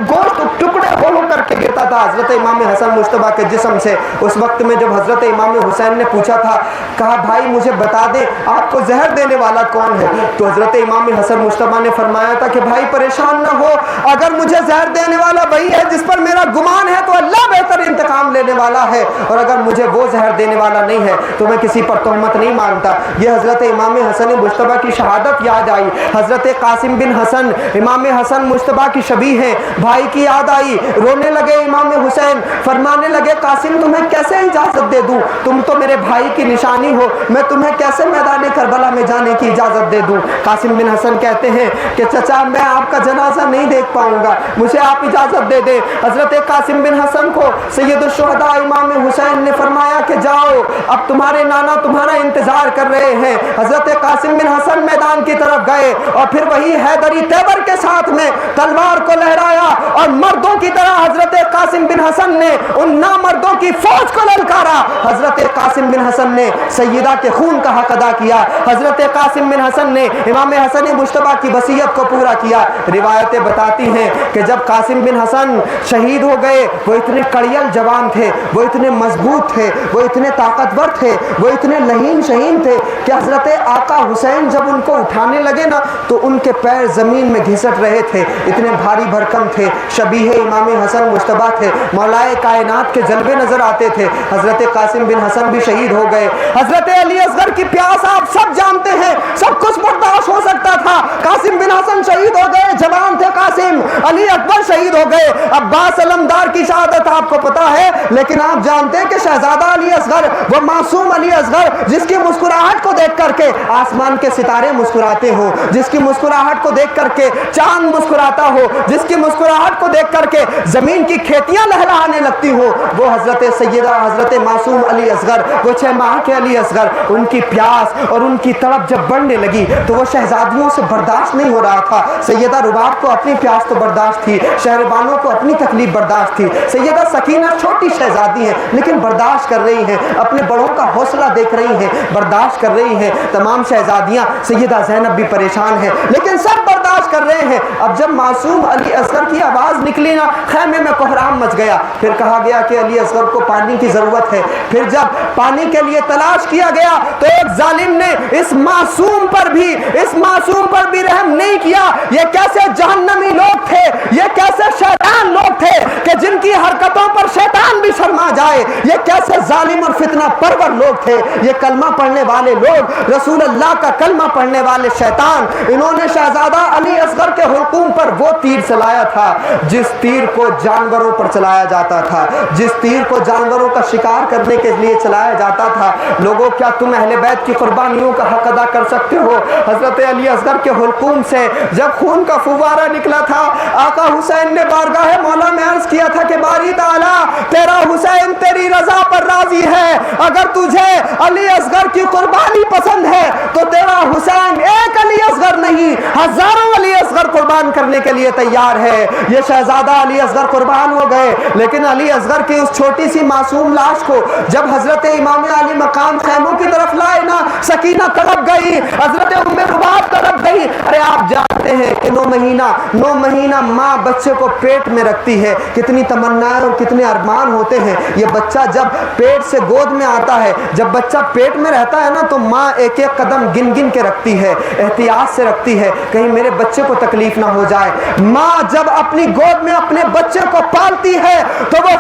گوشت ٹکڑے ہو کر کے گرتا تھا حضرت امام حسن مجتبیٰ کے جسم سے۔ اس وقت میں جب حضرت امام حسین نے پوچھا تھا، کہا بھائی مجھے بتا دیں آپ کو زہر دینے والا کون ہے، تو حضرت امام حسن مجتبیٰ نے فرمایا تھا کہ بھائی پریشان نہ ہو، اگر مجھے زہر دینے والا وہی ہے جس پر میرا گمان ہے تو اللہ بہتر انتقام لینے والا ہے اور اگر مجھے وہ زہر دینے والا نہیں ہے تو میں کسی پر تہمت نہیں مانتا۔ یہ حضرت امام حسن مجتبیٰ کی شہادت یاد آئی۔ حضرت قاسم بن حسن امام حسن مجتبیٰ کی شبیہ ہیں، بھائی کی یاد آئی، رونے لگے امام حسین، فرمانے لگے قاسم تمہیں کیسے اجازت دے دوں، تم تو میرے بھائی کی نشانی ہو، میں تمہیں کیسے میدان کربلا میں جانے کی اجازت دے دوں۔ قاسم بن حسن کہتے ہیں کہ چچا میں آپ کا جنازہ نہیں دیکھ پاؤں گا، مجھے آپ اجازت دے دیں۔ حضرت قاسم بن حسن کو سید الشہداء امام حسین نے فرمایا کہ جاؤ، اب تمہارے نانا تمہارا انتظار کر رہے ہیں۔ حضرت قاسم بن حسن میدان کی طرف گئے اور پھر وہی حیدری تیور کے ساتھ میں تلوار کو لہرایا اور مردوں کی طرح حضرت قاسم بن حسن نے ان نامردوں کی فوج کو للکارا۔ حضرت قاسم بن حسن نے سیدہ کے خون کا حق ادا کیا، حضرت قاسم بن حسن نے امام حسن مجتبیٰ کی وصیت کو پورا کیا۔ روایتیں بتاتی ہیں کہ جب قاسم بن حسن شہید ہو گئے وہ اتنے کڑیل جوان تھے، وہ اتنے مضبوط تھے، وہ اتنے طاقتور تھے، وہ اتنے لہین شہین تھے کہ حضرت آقا حسین جب ان کو اٹھانے لگے نا تو ان کے پیر زمین میں گھسٹ رہے تھے، اتنے بھاری بھرکم تھے، شبیہ امام حسن مجتبیٰ تھے، مولائے کائنات کے جلوے نظر آتے تھے۔ حضرت قاسم بن حسن بھی شہید ہو گئے۔ حضرت علی اصغر کی پیاس آپ سب جانتے ہیں، سب کچھ برداشت ہو سکتا تھا، قاسم بن حسن شہید ہو گئے، جوان تھے قاسم، علی اکبر شہید ہو گئے، عباس علمدار کی شہادت آپ کو پتا ہے، لیکن آپ جانتے ہیں کہ شہزادہ علی اصغر، وہ معصوم علی اصغر جس کی مسکراہٹ کو دیکھ کر کے آسمان کے ستارے مسکراتے ہو، جس کی مسکراہٹ کو دیکھ کر کے چاند مسکراتا ہو، جس کی مسکراہٹ کو دیکھ کر کے زمین کی کھیتیاں لہلہانے لگتی ہو، وہ حضرت سیدہ حضرت معصوم علی اصغر، وہ 6 ماہ کے علی اصغر، ان کی پیاس اور ان کی تڑپ جب بڑھنے لگی تو وہ شہزادیوں سے برداشت نہیں ہو رہا تھا۔ سیدہ رباب کو اپنی پیاس تو برداشت تھی، شہربانوں کو اپنی تکلیف برداشت تھی، سیدہ سکینہ چھوٹی شہزادی ہیں لیکن برداشت کر رہی ہیں، اپنے بڑوں کا حوصلہ دیکھ رہی ہیں، برداشت کر رہی ہیں، تمام شہزادیاں، سیدہ زینب بھی پریشان ہیں لیکن سب برداشت کر رہے ہیں۔ اب جب معصوم علی اصغر کی آواز نکلی نا خیمے میں کوہرام مچ گیا، پھر کہا گیا کہ علی اصغر کو پانی کی ضرورت ہے، پھر جب پانی کے لیے تلاش کیا گیا تو ایک ظالم نے اس معصوم پر بھی رحم نہیں کیا۔ یہ کیسے جہنمی لوگ تھے، یہ کیسے شیطان لوگ تھے کہ جن کی حرکتوں پر شیطان بھی شرما جائے، یہ کیسے ظالم اور فتنہ پرور لوگ تھے، یہ کلمہ پڑھنے والے لوگ، رسول اللہ کا کلمہ پڑھنے والے شیطان، انہوں نے شہزادہ علی اصغر کے حلقوم پر وہ تیر چلایا تھا جس تیر کو جانوروں پر چلایا جاتا تھا، جس تیر کو جانوروں کا شکار کرنے کے لیے چلایا جاتا تھا۔ لوگوں کیا تم اہل بیت کی قربانیوں کا حق ادا کر سکتے ہو؟ حضرت علی اصغر کے حلقوم سے جب خون کا فوارہ نکلا تھا، آقا حسین نے بارگاہ مولا میں عرض کیا تھا کہ باری تعالیٰ تیرا حسین تیری رضا پر راضی ہے، اگر تجھے علی اصغر کی قربانی پسند ہے تو تیرا حسین ایک علی اصغر نہیں ہزاروں علی اصغر قربان کرنے کے لیے تیار ہے۔ یہ شہزادہ علی اصغر قربان ہو گئے لیکن علی اصغر کی اس چھوٹی سی معصوم لاش کو جب حضرت امام علی مقام خیموں کی طرف لائے نا، سکینہ تڑپ گئی، حضرت ام رباب تڑپ گئی۔ ارے آپ جانتے ہیں کہ 9 مہینہ ماں بچے کو پیٹ میں رکھتی ہے، کتنی تمنائیں اور کتنے ارمان ہوتے ہیں۔ یہ بچہ جب پیٹ سے گود میں آتا ہے، جب بچہ پیٹ میں رہتا ہے نا تو ماں ایک ایک قدم گن گن کے رکھتی ہے، احتیاط سے رکھتی ہے کہیں میرے بچے کو تکلیف نہ ہو جائے۔ ماں جب اپنی گود میں اپنے بچے کو پالتی ہے تو وہ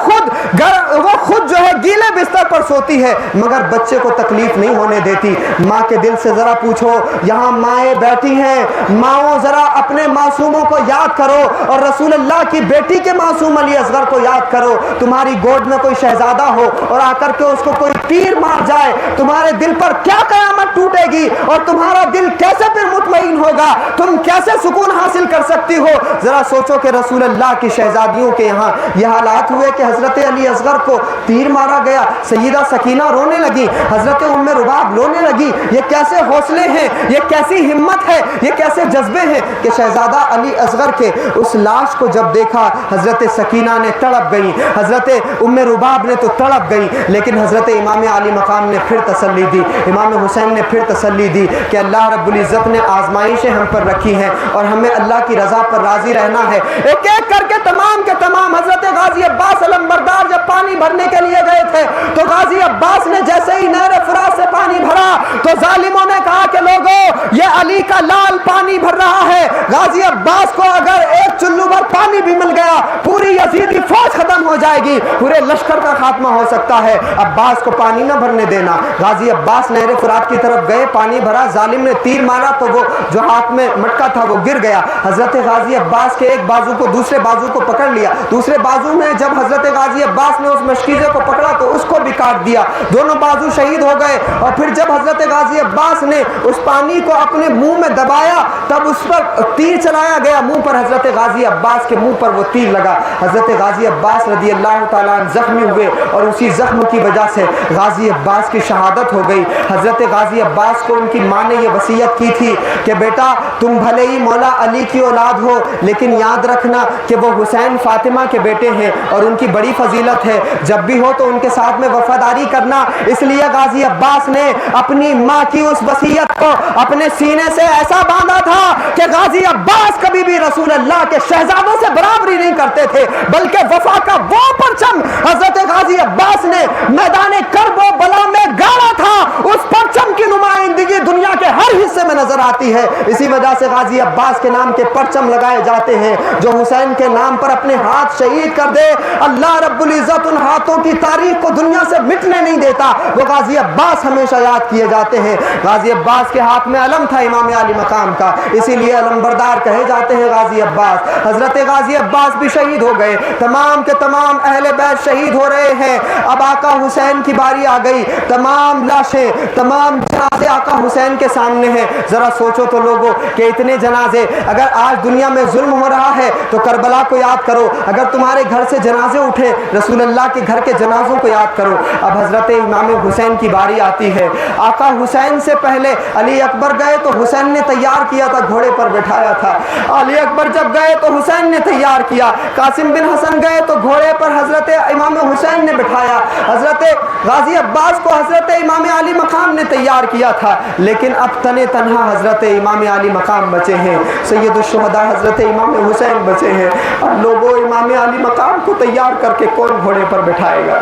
خود جو ہے گیلے بستر پر سوتی ہے مگر بچے کو تکلیف نہیں ہونے دیتی۔ ماں کے دل سے ذرا پوچھو، یہاں مائیں بیٹھی ہیں، ماؤں ذرا اپنے معصوموں کو یاد کرو اور رسول اللہ کی بیٹی کے معصوم علی اصغر کو یاد کرو۔ تمہاری گود میں کوئی شہزادہ ہو اور آ کر کے اس کو کوئی تیر مار جائے، تمہارے دل پر کیا قیامت ٹوٹے گی اور تمہارا دل کیسے پھر مطمئن ہوگا، تم کیسے سکون حاصل کر سکتی ہو؟ ذرا سوچو کہ رسول اللہ کی شہزادیوں کے یہاں یہ حالات ہوئے کہ حضرت علی اصغر کو تیر مارا گیا، سیدہ سکینہ رونے لگی، حضرت ام رباب رونے لگی۔ یہ کیسے حوصلے ہیں، یہ کیسی ہمت ہے، یہ کیسے جذبے ہیں کہ شہزادہ علی اصغر کے اس لاش کو جب دیکھا حضرت سکینہ نے تڑپ گئی، حضرت ام رباب نے تو تڑپ گئی، لیکن حضرت امام علی مقام نے پھر تسلی دی، امام حسین نے پھر تسلی دی کہ اللہ رب العزت نے آزمائشیں ہم پر رکھی ہیں اور ہمیں اللہ کی رضا پر راضی رہنا ہے۔ ایک ایک کر کے تمام کے تمام حضرت غازی عباس علمبردار جب پانی بھرنے کے لیے گئے تھے تو غازی عباس نے جیسے ہی نہر فرات سے پانی بھرا تو ظالموں نے کہا کہ لوگوں یہ علی کا لال پانی بھر رہا ہے. غازی عباس کو اگر ایک چلو بھر پانی بھی مل گیا پوری یزیدی فوج ختم ہو جائے گی, پورے لشکر کا خاتمہ ہو سکتا ہے. عباس کو پانی نہ بھرنے دینا. غازی عباس نہر فرات کی طرف گئے, پانی بھرا, ظالم نے تیر مارا تو وہ جو ہاتھ میں مٹکا تھا وہ گر گیا. حضرت غازی عباس کے ایک بازو کو دوسرے بازو کو پکڑ لیا. دوسرے بازو میں جب حضرت غازی عباس نے اس مشکیزے کو پکڑا تو اس کو بھی کاٹ دیا. دونوں بازو شہید ہو گئے. اور پھر جب حضرت غازی عباس نے اس پانی کو اپنے منہ میں دبایا تب اس پر تیر چلایا گیا. منہ پر حضرت غازی عباس کے منہ پر وہ تیر لگا. حضرت غازی عباس رضی اللہ تعالیٰ عنہ زخمی ہوئے اور اسی زخم کی وجہ سے غازی عباس کی شہادت ہو گئی. حضرت غازی عباس کو ان کی ماں نے یہ وصیت کی تھی کہ بیٹا تم بھلے ہی مولا علی کی اولاد ہو لیکن یاد رکھنا کہ وہ حسین فاطمہ کے بیٹے ہیں اور ان کی بڑی فضیلت ہے. جب بھی ہو تو ان کے ساتھ میں وفاداری کرنا. اس لیے غازی عباس نے اپنی ماں کی اس وصیت کو اپنے سینے سے ایسا باندھا تھا کہ غازی عباس کبھی بھی رسول اللہ کے شہزادوں سے برابری نہیں کرتے تھے, بلکہ وفا کا وہ پرچم حضرت غازی عباس نے میدان کرب و بلا میں گاڑا تھا. اس پرچم کی نمائندگی دنیا کے ہر حصے میں نظر آتی ہے. اسی وجہ سے غازی عباس کے نام کے پرچم لگائے جاتے ہیں. جو حسین کے نام پر اپنے ہاتھ شہید کر دے, اللہ رب العزت ان ہاتھوں کی تاریخ کو دنیا سے مٹنے نہیں دیتا. وہ غازی عباس ہمیشہ یاد کیے جاتے ہیں. غازی عباس کے ہاتھ میں علم تھا امام علی مقام کا, اسی لیے علم بردار کہے جاتے ہیں غازی عباس. حضرت غازی عباس بھی شہید ہو گئے. تمام کے تمام اہل بیت شہید ہو رہے ہیں. اب آقا حسین کی باری آ گئی. تمام لاشیں, تمام جنازے آقا حسین کے سامنے ہیں. ذرا سوچو تو لوگوں کہ اتنے جنازے, اگر آج دنیا میں ظلم ہو رہا ہے تو کربلا کو یاد کرو. اگر تمہارے گھر سے جنازے اٹھے رسول اللہ کے گھر کے جنازوں کو یاد کرو. اب حضرت امام حسین کی باری آتی ہے. آقا حسین سے پہلے علی اکبر گئے تو حسین نے تیار کیا تھا, گھوڑے پر بٹھایا تھا. علی اکبر جب گئے تو حسین نے تیار کیا. قاسم بن حسن گئے تو گھوڑے پر حضرت امام حسین نے بٹھایا. حضرت غازی عباس کو حضرت امام علی مقام نے تیار کیا تھا. لیکن اب تنے تنہا حضرت امام علی مقام بچے ہیں. سید الشہداء حضرت امام حسین بچے ہیں. اب لوگوں امام علی مقام کو تیار کر کے کون گھوڑے پر بٹھائے گا؟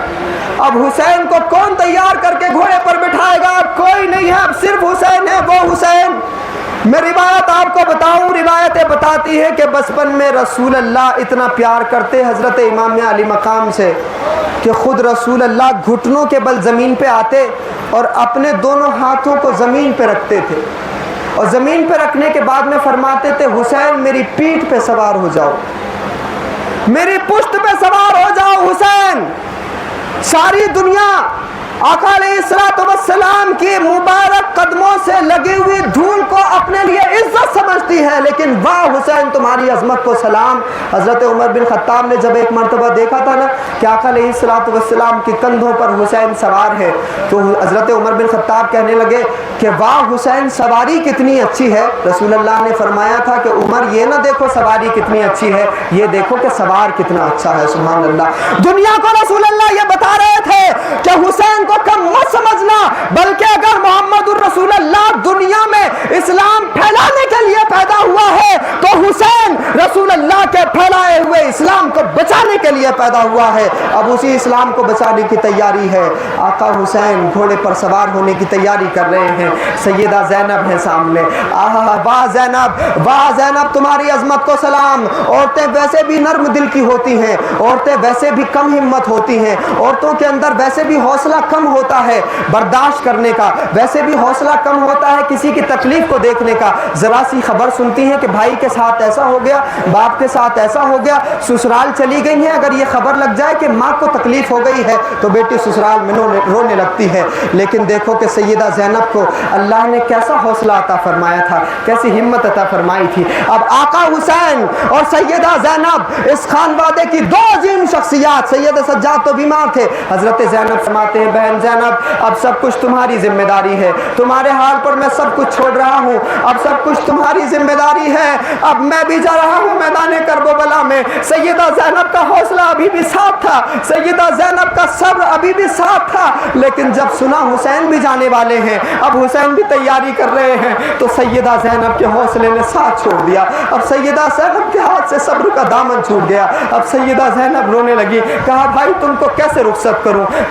اب حسین کو کون تیار کر کے گھوڑے پر بٹھائے گا؟ اب کوئی نہیں ہے, اب صرف حسین ہے. وہ حسین, میں روایت آپ کو بتاؤں, روایتیں بتاتی ہے کہ بچپن میں رسول اللہ اتنا پیار کرتے حضرت امام علی مقام سے کہ خود رسول اللہ گھٹنوں کے بل زمین پہ آتے اور اپنے دونوں ہاتھوں کو زمین پہ رکھتے تھے, اور زمین پہ رکھنے کے بعد میں فرماتے تھے حسین میری پیٹھ پہ سوار ہو جاؤ, میری پشت پہ سوار ہو جاؤ. حسین, ساری دنیا آقا علیہ السلام کی مبارک قدموں سے لگی ہوئی دھول کو اپنے لیے عزت سمجھتی ہے, لیکن واہ حسین تمہاری عظمت کو سلام. حضرت عمر بن خطاب نے جب ایک مرتبہ دیکھا تھا نا کہ آقا علیہ السلام کے کندھوں پر حسین سوار ہے تو حضرت عمر بن خطاب کہنے لگے کہ واہ حسین سواری کتنی اچھی ہے. رسول اللہ نے فرمایا تھا کہ عمر یہ نہ دیکھو سواری کتنی اچھی ہے, یہ دیکھو کہ سوار کتنا اچھا ہے. سبحان اللہ. دنیا کو رسول اللہ یہ بتا رہے تھے کہ حسین کو کم مت سمجھنا, بلکہ اگر محمد الرسول اللہ دنیا میں اسلام پھیلانے کے لیے پیدا ہوا ہے تو حسین رسول اللہ کے پھیلائے ہوئے اسلام کو بچانے کے لیے پیدا ہوا ہے. اب اسی اسلام کو بچانے کی تیاری ہے. آقا حسین گھوڑے پر سوار ہونے کی تیاری کر رہے ہیں. سیدہ زینب ہے سامنے. واہ زینب, واہ زینب تمہاری عظمت کو سلام. عورتیں ویسے بھی نرم دل کی ہوتی ہیں, عورتیں ویسے بھی کم ہمت ہوتی ہیں, عورتوں کے اندر ویسے بھی حوصلہ کم ہوتا ہے برداشت کرنے کا, ویسے بھی حوصلہ کم ہوتا ہے کسی کی تکلیف کو دیکھنے کا. ذرا سی خبر سنتی ہیں کہ بھائی کے ساتھ ایسا ہو گیا, باپ کے ساتھ ایسا ہو گیا, سسرال چلی گئی ہیں, اگر یہ خبر لگ جائے کہ ماں کو تکلیف ہو گئی ہے تو بیٹی سسرال میں رونے لگتی ہے. لیکن دیکھو کہ سیدہ زینب کو اللہ نے کیسا حوصلہ عطا فرمایا تھا, کیسی ہمت عطا فرمائی تھی. اب آقا حسین اور سیدہ زینب اس خانوادے کی دو عظیم شخصیات. سید سجاد تو بیمار تھے, حضرت زینب فرماتے ہیں بہن زینب اب سب کچھ تمہاری ذمہ داری ہے, تمہارے حال پر میں سب کچھ چھوڑ رہا ہوں, اب سب کچھ تمہاری ذمہ داری ہے, اب میں بھی جا رہا ہوں میدان کرب و بلا میں. سیدہ زینب کا حوصلہ ابھی بھی ساتھ تھا, سیدہ زینب کا صبر ابھی بھی ساتھ تھا, لیکن جب سنا حسین بھی جانے والے ہیں, اب حسین بھی تیاری کر رہے ہیں, تو سیدہ زینب کے حوصلے نے ساتھ چھوڑ دیا. اب سیدہ زینب کے ہاتھ سے صبر کا دامن چھوٹ گیا. اب سیدہ زینب رونے لگی, کہا بھائی تم کو کیسے رخصت کروں,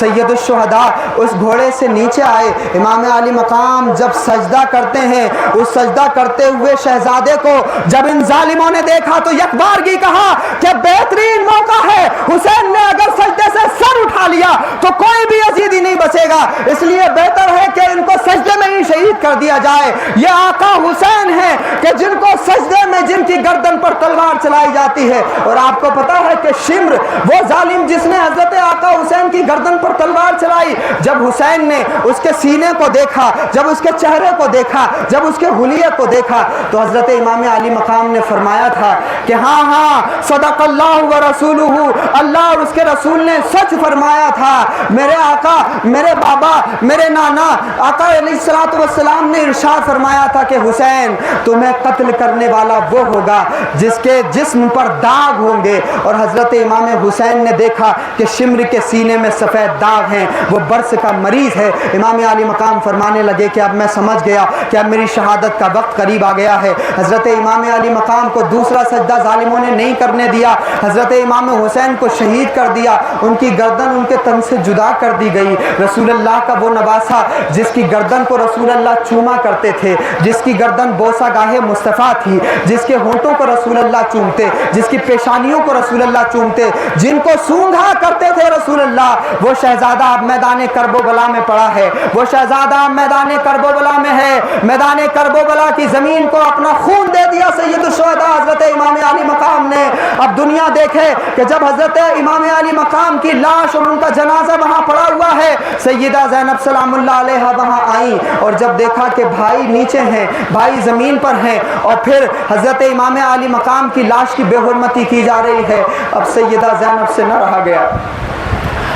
سید الشہداء اس گھوڑے سے نیچے آئے، امام علی مقام جب سجدہ کرتے ہیں، اس سجدہ کرتے ہوئے شہزادے کو جب ان ظالموں نے دیکھا تو یک بارگی کہا کہ بہترین موقع ہے، حسین نے اگر سجدے سے سر اٹھا لیا تو کوئی بھی یزیدی نہیں بچے گا، اس لیے بہتر ہے کہ ان کو سجدے میں ہی شہید کر دیا جائے۔ یہ آقا حسین ہیں کہ جن کو سجدے میں جن کی گردن پر تلوار چلائی جاتی ہے، اور آپ کو پتا ہے کہ شمر وہ ظالم جس نے حضرت آقا حسین کی گردن پر تلوار چلائی، جب حسین نے اس کے سینے کو دیکھا، جب اس کے چہرے کو دیکھا، جب اس کے حلیے کو دیکھا، تو حضرت امام علی مقام نے فرمایا تھا کہ ہاں ہاں صدق اللہ و رسولہ، اللہ اور اس کے رسول نے سچ فرمایا تھا۔ میرے آقا، میرے بابا، میرے نانا آقا علیہ الصلوۃ والسلام نے ارشاد فرمایا تھا کہ حسین تمہیں قتل کرنے والا وہ ہوگا جس کے جسم پر داغ ہوں گے، اور حضرت امام حسین نے دیکھا کہ شمر کے سینے میں سفید داغ ہیں، وہ برس کا مریض ہے۔ امام علی مقام فرمانے لگے کہ اب میں سمجھ گیا کہ اب میری شہادت کا وقت قریب آ گیا ہے۔ حضرت امام علی مقام کو دوسرا سجدہ ظالموں نے نہیں کرنے دیا، حضرت امام حسین کو شہید کر دیا، ان کی گردن ان کے تن سے جدا کر دی گئی۔ رسول اللہ کا وہ نواسا جس کی گردن کو رسول اللہ چوما کرتے تھے، جس کی گردن بوسہ گاہ مصطفیٰ تھی، جس کے ہونٹوں کو رسول اللہ چومتے، جس کی پیشانیوں کو رسول اللہ چومتے، جن کو سونگھا کرتے تھے رسول اللہ، وہ شہزادہ اب میدان کرب و بلا میں پڑا ہے، وہ شہزادہ اب میدان کرب و بلا میں ہے۔ میدان کرب و بلا کی زمین کو اپنا خون دے دیا سید الشہداء حضرت امام علی مقام نے۔ اب دنیا دیکھے کہ جب حضرت امام علی مقام کی لاش اور ان کا جنازہ وہاں پڑا ہوا ہے، سیدہ زینب سلام اللہ علیہا وہاں آئیں، اور جب دیکھا کہ بھائی نیچے ہیں، بھائی زمین پر ہیں، اور پھر حضرت امام علی مقام کی لاش کی بے حرمتی کی جا رہی ہے، اب سیدہ زینب سے نہ رہا گیا،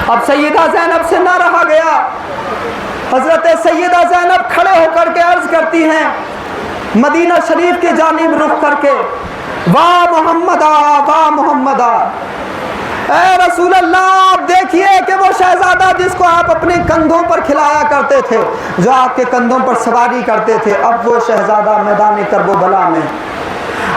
اب سیدہ زینب سے نہ رہا گیا۔ حضرت سیدہ زینب کھڑے ہو کر کے عرض کرتی ہیں مدینہ شریف کی جانب رخ کر کے، واہ محمدہ، واہ محمدہ، اے رسول اللہ آپ دیکھیے کہ وہ شہزادہ جس کو آپ اپنے کندھوں پر کھلایا کرتے تھے، جو آپ کے کندھوں پر سواری کرتے تھے، اب وہ شہزادہ میدان کرب و بلا میں،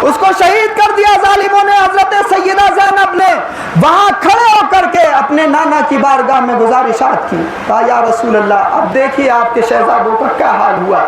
اس کو شہید کر دیا ظالموں نے۔ حضرت سیدہ زینب نے وہاں کھڑے ہو کر کے اپنے نانا کی بارگاہ میں گزارشات کی، کہا یا رسول اللہ اب دیکھیے آپ کے شہزادوں کا کیا حال ہوا۔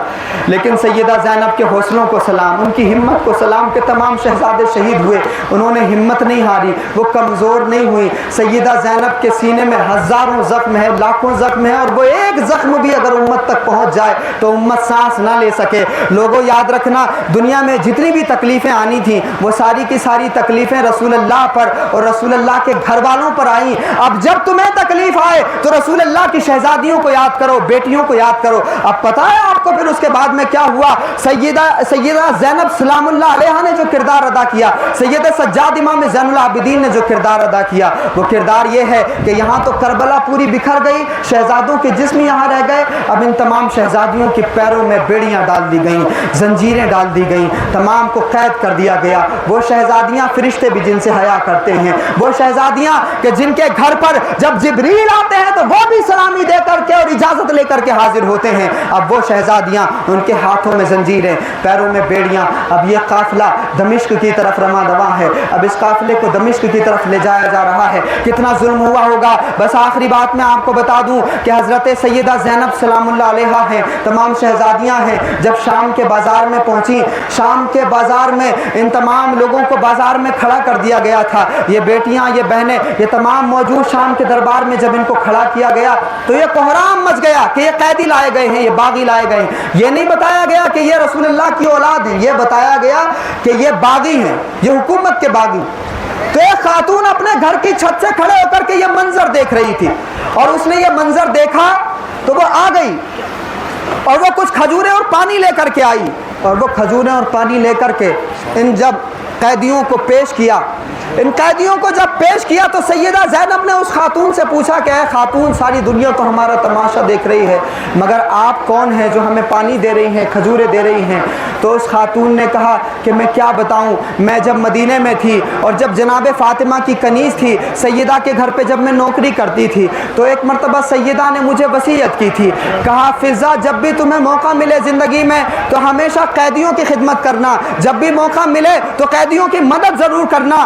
لیکن سیدہ زینب کے حوصلوں کو سلام، ان کی ہمت کو سلام کہ تمام شہزادے شہید ہوئے، انہوں نے ہمت نہیں ہاری، وہ کمزور نہیں ہوئی۔ سیدہ زینب کے سینے میں ہزاروں زخم ہے، لاکھوں زخم ہے، اور وہ ایک زخم بھی اگر امت تک پہنچ جائے تو امت سانس نہ لے سکے۔ لوگوں یاد رکھنا، دنیا میں جتنی بھی تکلیفیں آنی تھیں وہ ساری کی ساری تکلیفیں رسول اللہ پر اور رسول اللہ کے گھر والوں پر آئیں۔ اب جب تمہیں تکلیف آئے تو رسول اللہ کی شہزادیوں کو یاد کرو، بیٹیوں کو یاد کرو۔ اب پتہ ہے آپ کو پھر اس کے بعد میں کیا ہوا؟ سیدہ زینب سلام اللہ علیہا نے جو کردار ادا کیا، سید سجاد امام زین العابدین نے جو کردار ادا کیا، وہ کردار یہ ہے کہ یہاں تو کربلا پوری بکھر گئی، شہزادوں کے جسم یہاں رہ گئے، اب ان تمام شہزادیوں کے پیروں میں بیڑیاں ڈال دی گئیں، زنجیریں ڈال دی گئیں، تمام کو قید کر دیا گیا۔ وہ شہزادیاں فرشتے بھی جن سے حیا کرتے ہیں، وہ شہزادیاں کہ جن کے گھر پر جب جبریل آتے ہیں تو وہ بھی سلامی دے کر کے اور اجازت لے کر کے حاضر ہوتے ہیں، اب وہ شہزادیاں ان کے ہاتھوں میں زنجیریں، پیروں میں بیڑیاں۔ اب یہ قافلہ دمشق کی طرف رواں دواں ہے، اب اس قافلے کو دمشق کی طرف لے جایا جا رہا ہے۔ کتنا ظلم ہوا ہوگا۔ بس آخری بات میں آپ کو بتا دوں کہ حضرت سیدہ زینب سلام اللہ علیہا ہیں، تمام شہزادیاں ہیں، جب شام کے بازار میں پہنچی، شام کے بازار میں ان تمام لوگوں کو بازار میں کھڑا کر دیا گیا تھا، یہ بیٹیاں، یہ بہنیں، یہ تمام موجود شام کے دربار میں جب ان کو کھڑا کیا گیا تو یہ کوہرام مچ گیا کہ یہ قیدی لائے گئے ہیں، یہ باغی لائے گئے ہیں۔ یہ نہیں بتایا گیا کہ یہ رسول اللہ کی اولاد ہیں، یہ بتایا گیا کہ یہ باغی ہیں، یہ حکومت کے باغی۔ تو ایک خاتون اپنے گھر کی چھت سے کھڑے ہو کر کے یہ منظر دیکھ رہی تھی، اور اس نے یہ منظر دیکھا تو وہ آ گئی اور وہ کچھ کھجوریں اور پانی لے کر کے آئی، اور وہ کھجوریں اور پانی لے کر کے ان جب قیدیوں کو پیش کیا، ان قیدیوں کو جب پیش کیا تو سیدہ زینب نے اس خاتون سے پوچھا کہ اے خاتون، ساری دنیا تو ہمارا تماشا دیکھ رہی ہے، مگر آپ کون ہیں جو ہمیں پانی دے رہی ہیں، کھجوریں دے رہی ہیں؟ تو اس خاتون نے کہا کہ میں کیا بتاؤں، میں جب مدینے میں تھی اور جب جناب فاطمہ کی کنیز تھی، سیدہ کے گھر پہ جب میں نوکری کرتی تھی تو ایک مرتبہ سیدہ نے مجھے وصیت کی تھی، کہا فضا جب بھی تمہیں موقع ملے زندگی میں تو ہمیشہ قیدیوں کی خدمت کرنا، جب بھی موقع ملے تو قیدیوں کی مدد ضرور کرنا۔